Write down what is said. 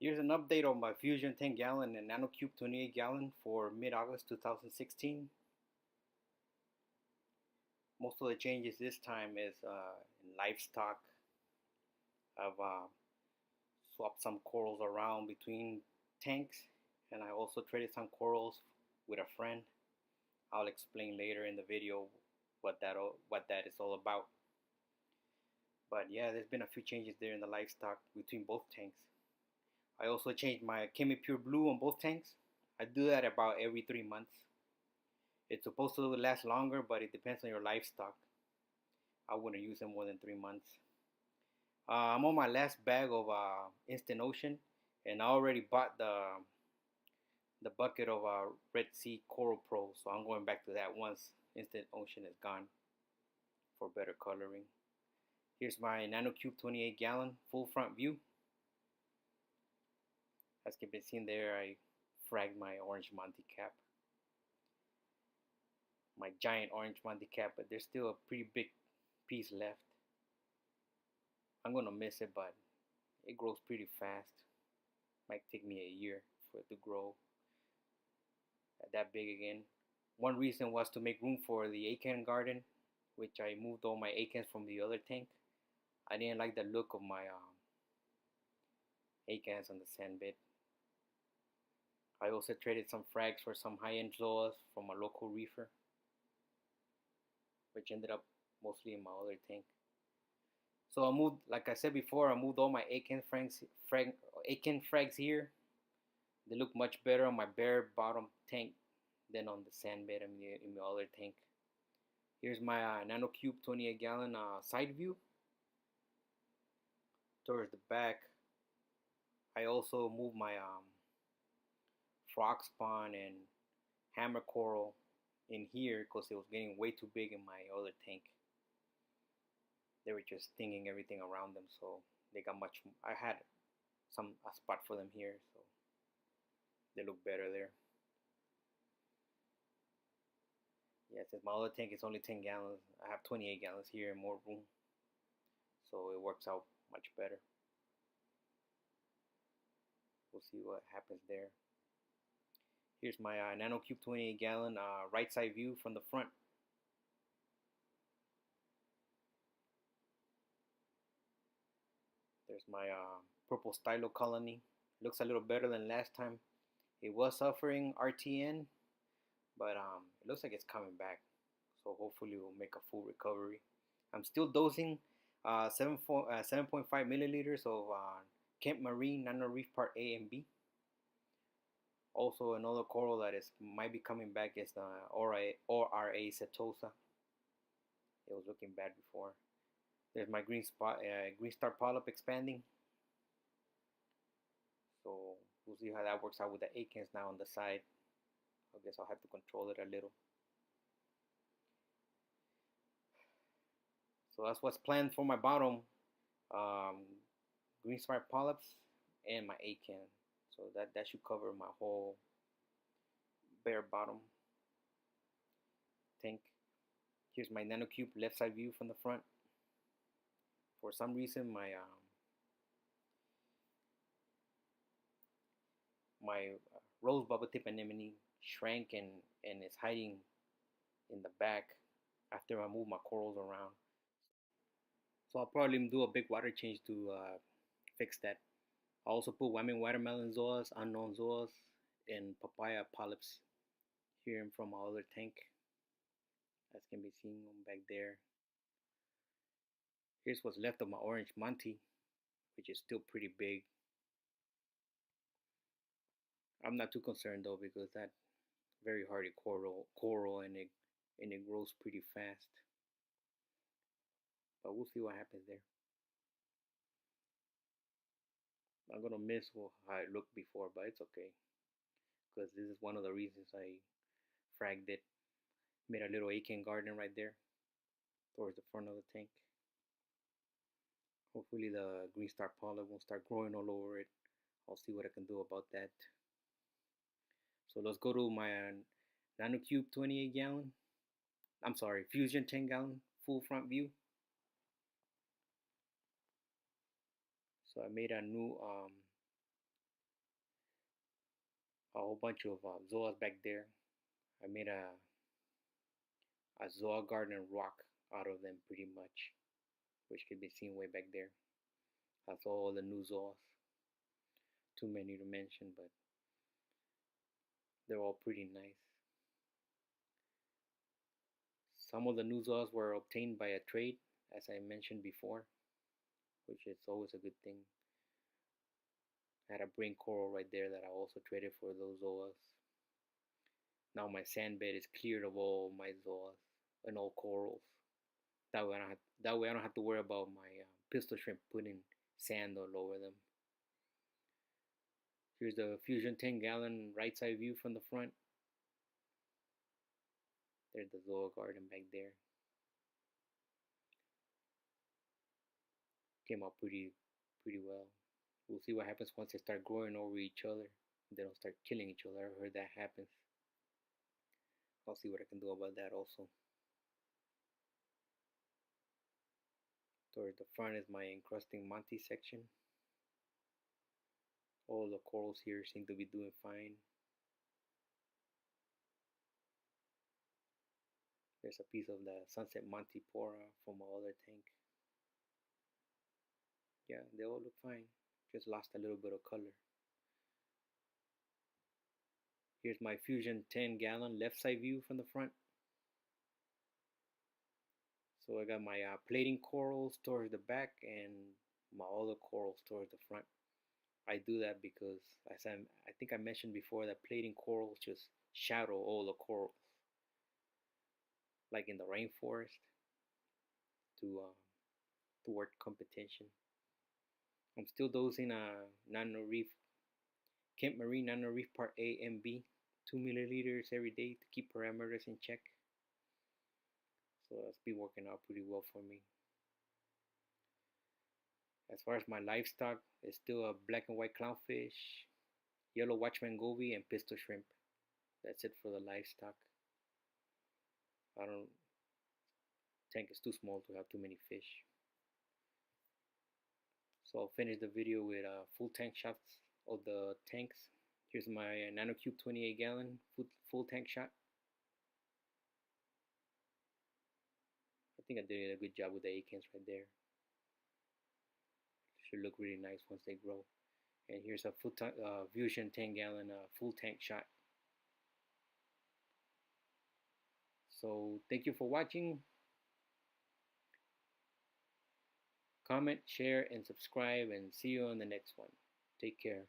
Here's an update on my Fusion 10 gallon and Nanocube 28 gallon for mid-August 2016. Most of the changes this time is in livestock. I've swapped some corals around between tanks, and I also traded some corals with a friend. I'll explain later in the video what that is all about. But yeah, there's been a few changes there in the livestock between both tanks. I also changed my Pure Blue on both tanks. I do that about every 3 months. It's supposed to last longer, but it depends on your livestock. I wouldn't use them more than 3 months. I'm on my last bag of Instant Ocean, and I already bought the bucket of Red Sea Coral Pro, so I'm going back to that once Instant Ocean is gone for better coloring. Here's my Nanocube 28 gallon full front view. As can be seen there, I fragged my orange Monty cap. My giant orange Monty cap, but there's still a pretty big piece left. I'm gonna miss it, but it grows pretty fast. Might take me a year for it to grow that big again. One reason was to make room for the acan garden, which I moved all my acans from the other tank. I didn't like the look of my acans on the sand bed. I also traded some frags for some high-end zoas from a local reefer, which ended up mostly in my other tank. So I moved, like I said before, I moved all my acan frags here. They look much better on my bare bottom tank than on the sand bed in my other tank. Here's my Nanocube 28 gallon side view. Towards the back, I also moved my frog spawn and hammer coral in here because it was getting way too big in my other tank. They were just stinging everything around them, so they got much. I had a spot for them here, so they look better there. Yeah, since my other tank is only 10 gallons, I have 28 gallons here and more room, so it works out much better. We'll see what happens there. Here's my Nanocube 28 gallon right side view from the front. There's my purple stylo colony. Looks a little better than last time. It was suffering RTN, but it looks like it's coming back. So hopefully we'll make a full recovery. I'm still dosing 7.5 milliliters of Kent Marine Nano Reef Part A and B. Also, another coral that might be coming back is the ORA setosa. It was looking bad before. There's my green star polyp expanding. So we'll see how that works out with the acans now on the side. I guess I'll have to control it a little. So that's what's planned for my bottom. Green star polyps and my acan. So that should cover my whole bare bottom tank. Here's my Nanocube left side view from the front. For some reason, my rose bubble tip anemone shrank and is hiding in the back after I move my corals around. So I'll probably do a big water change to fix that. I also put watermelon zoas, unknown zoas, and papaya polyps here from my other tank, as can be seen back there. Here's what's left of my orange Monty, which is still pretty big. I'm not too concerned though because that very hardy coral and it grows pretty fast. But we'll see what happens there. I'm gonna miss how it looked before, but it's okay because this is one of the reasons I fragged it. Made a little acan garden right there towards the front of the tank. Hopefully the green star polyp won't start growing all over it. I'll see what I can do about that. So let's go to my Nanocube 28 gallon. I'm sorry, Fusion 10 gallon full front view. So I made a new a whole bunch of zoas back there. I made a zoa garden rock out of them pretty much, which can be seen way back there. That's all the new zoas. Too many to mention, but they're all pretty nice. Some of the new zoas were obtained by a trade, as I mentioned before, which is always a good thing. I had a brain coral right there that I also traded for those zoas. Now my sand bed is cleared of all my zoas and all corals. That way I don't have to worry about my pistol shrimp putting sand all over them. Here's the Fusion 10-gallon right side view from the front. There's the zoa garden back there. Came out pretty well. We'll see what happens once they start growing over each other. They don't start killing each other. I've heard that happens. I'll see what I can do about that also. Towards the front is my encrusting Monty section. All the corals here seem to be doing fine. There's a piece of the Sunset Montipora from my other tank. Yeah, they all look fine. Just lost a little bit of color. Here's my Fusion 10-gallon left side view from the front. So I got my plating corals towards the back and my other corals towards the front. I do that because, as I think I mentioned before, that plating corals just shadow all the corals, like in the rainforest, to thwart competition. I'm still dosing Nano Reef Kent Marine Nano Reef Part A and B, 2 milliliters every day to keep parameters in check. So that's been working out pretty well for me. As far as my livestock, it's still a black and white clownfish, yellow watchman goby, and pistol shrimp. That's it for the livestock. Tank is too small to have too many fish. So I'll finish the video with full tank shots of the tanks. Here's my Nanocube 28-gallon full tank shot. I think I did a good job with the acants right there. Should look really nice once they grow. And here's a Fusion 10-gallon full tank shot. So thank you for watching. Comment, share, and subscribe, and see you on the next one. Take care.